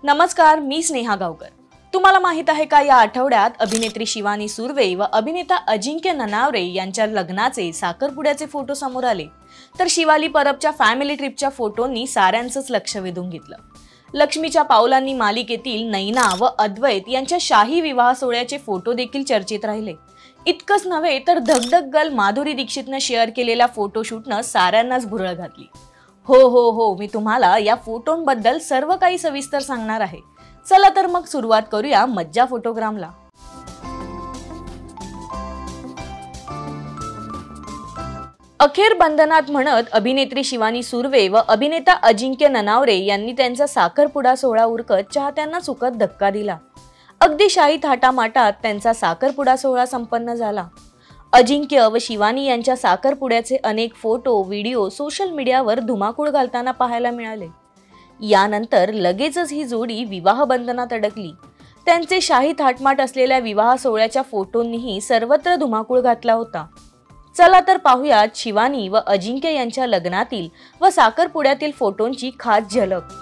नमस्कार, मी स्नेहा गावकर। तुम्हाला माहित आहे का, या आठवड्यात अभिनेत्री शिवानी सुर्वे व अभिनेता अजिंक्य ननावरे यांच्या लग्नाचे साखरपुड्याचे फोटो समोर आले। तर शिवाली परबच्या फॅमिली ट्रिपच्या फोटोंनी साऱ्यांचंच लक्ष वेधून घेतलं। लक्ष्मीच्या पावलांनी मालिकेतील नैना व अद्वैत यांच्या शाही विवाह सोहळ्याचे फोटो देखील चर्चेत राहिले। इतकंच नव्हे तर धगधग गर्ल माधुरी दीक्षितनं शेअर केलेल्या फोटोशूटनं साऱ्यांनाच भुरळ घातली। हो, मी तुम्हाला या फोटोंबद्दल सर्व काही सविस्तर सांगणार आहे। चला तर मग सुरुवात करूया मज्जा फोटोग्रामला। अखेर बंधनात म्हणत अभिनेत्री शिवानी सुर्वे व अभिनेता अजिंक्य ननावरे यांनी त्यांचा साखरपुडा सोहळा उरकत चाहत्यांना सुखद धक्का दिला। अगदी शाही थाटामाटात त्यांचा साखरपुडा सोहळा संपन्न झाला। अजिंक्य व शिवानी यांच्या साखरपुड्याचे अनेक फोटो व्हिडिओ सोशल मीडियावर धुमाकूळ घालताना पाहायला मिळाले। यानंतर लगेचच ही जोडी विवाह बंधनात अडकली। त्यांचे शाही थाटमाट असलेल्या विवाह सोहळ्याच्या फोटोंनीही सर्वत्र धुमाकूळ घातला होता। चला तर पाहूयात शिवानी व अजिंक्य यांच्या लग्नातील व साखरपुड्यातील फोटोंची खास झलक।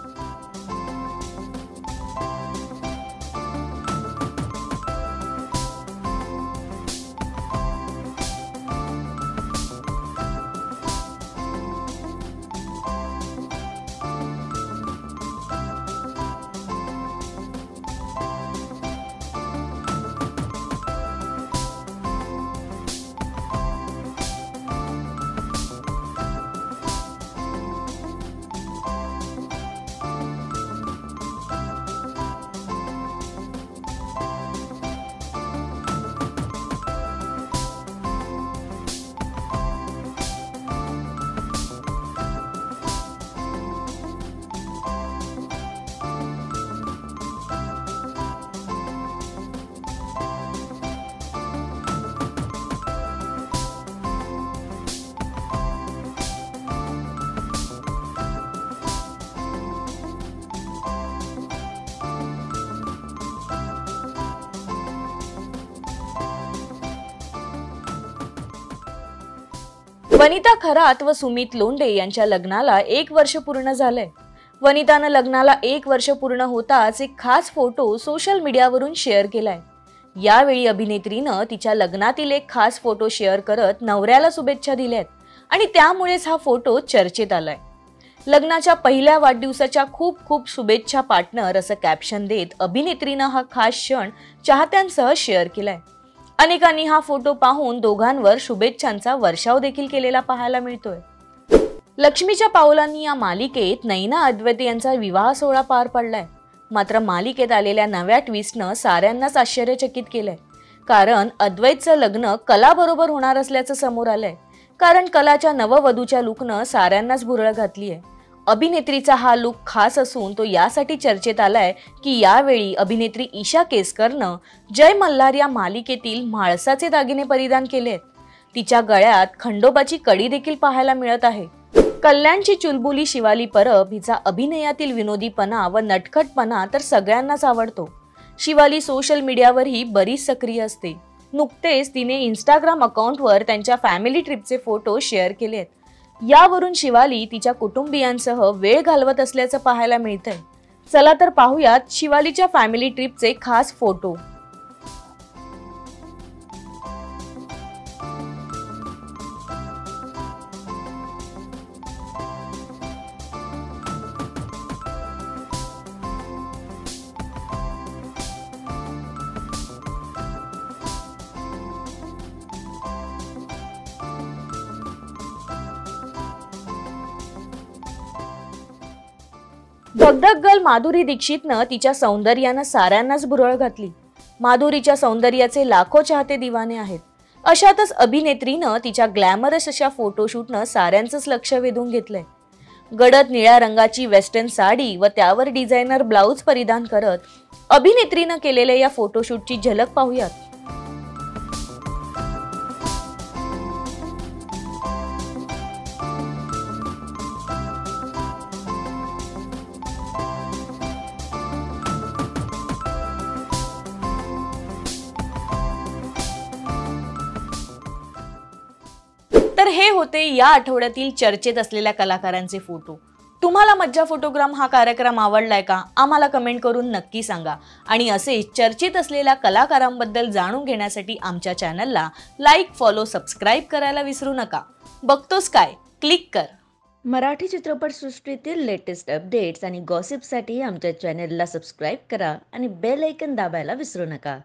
वनिता खरात व सुमित लोंढे यांच्या लग्नाला 1 वर्ष पूर्ण झालंय। वनितानं लग्नाला 1 वर्ष पूर्ण होताच एक खास फोटो सोशल मीडियावरून शेअर केलाय। यावेळी अभिनेत्रीनं तिच्या लग्नातील एक खास फोटो शेअर करत नवऱ्याला शुभेच्छा दिल्यात आणि त्यामुळेच हा फोटो चर्चेत आलाय। लग्नाच्या पहिल्या वाढदिवसाच्या खूप शुभेच्छा पार्टनर असं कॅप्शन देत अभिनेत्रीनं हा खास क्षण चाहत्यांसह शेअर केलाय। अनेकांनी हा फोटो पाहून दोघांवर शुभेच्छांचा वर्षाव देखील केलेला पाहायला मिळतोय। लक्ष्मीच्या पावलांनी या मालिकेत नैना अद्वैत यांचा विवाह सोहळा पार पडलाय। मात्र मालिकेत आलेल्या नव्या ट्विस्टनं साऱ्यांनाच आश्चर्यचकित केलंय। कारण अद्वैतचं लग्न कला बरोबर होणार असल्याचं समोर आलंय। कारण कलाच्या नववधूच्या लुकनं साऱ्यांनाच भुरळ घातलीय। अभिनेत्रीचा हा लुक खास असून तो यासाठी चर्चेत आलाय की यावेळी अभिनेत्री ईशा केसकरनं जय मल्हार या मालिकेतील म्हाळसाचे दागिने परिधान केलेत। तिच्या गळ्यात खंडोबाची कडी देखील पाहायला मिळत आहे। कल्याणची चुलबुली शिवाली परब हिचा अभिनयातील विनोदीपणा व नटखटपणा तर सगळ्यांनाच आवडतो। शिवाली सोशल मीडियावरही बरीच सक्रिय असते। नुकतेच तिने इंस्टाग्राम अकाउंटवर त्यांच्या फॅमिली ट्रिपचे फोटो शेअर केलेत। यावरून शिवाली तिच्या कुटुंबियांसह वेळ घालवत असल्याचं पाहायला मिळतंय। चला तर पाहूयात शिवालीच्या फॅमिली ट्रिपचे खास फोटो। धगधग गर्ल माधुरी दीक्षितनं तिच्या सौंदर्यानं साऱ्यांनाच भुरळ घातली। माधुरीच्या सौंदर्याचे लाखो चाहते दिवाने आहेत। अशातच अभिनेत्रीनं तिच्या ग्लॅमरस अशा फोटोशूटनं साऱ्यांचंच लक्ष वेधून घेतलंय। गडद निळ्या रंगाची वेस्टर्न साडी व त्यावर डिझायनर ब्लाउज परिधान करत अभिनेत्रीनं केलेल्या या फोटोशूटची झलक पाहूयात। तर हे होते या आठवड्यातील चर्चेत असलेल्या कलाकारांचे फोटो। तुम्हाला मज्जा फोटोग्राम हा कार्यक्रम आवडलाय का? आम्हाला कमेंट करून नक्की सांगा. आणि असे चर्चेत असलेल्या कलाकारांबद्दल जाणून घेण्यासाठी आमच्या चॅनलला लाईक, फॉलो, सबस्क्राईब करायला विसरू नका. बघतोस काय? क्लिक कर. मराठी चित्रपटसृष्टीतील लेटेस्ट अपडेट्स आणि गॉसिपसाठी आमच्या चॅनेलला सबस्क्राईब करा आणि बेल ऐकन दाबायला विसरू नका.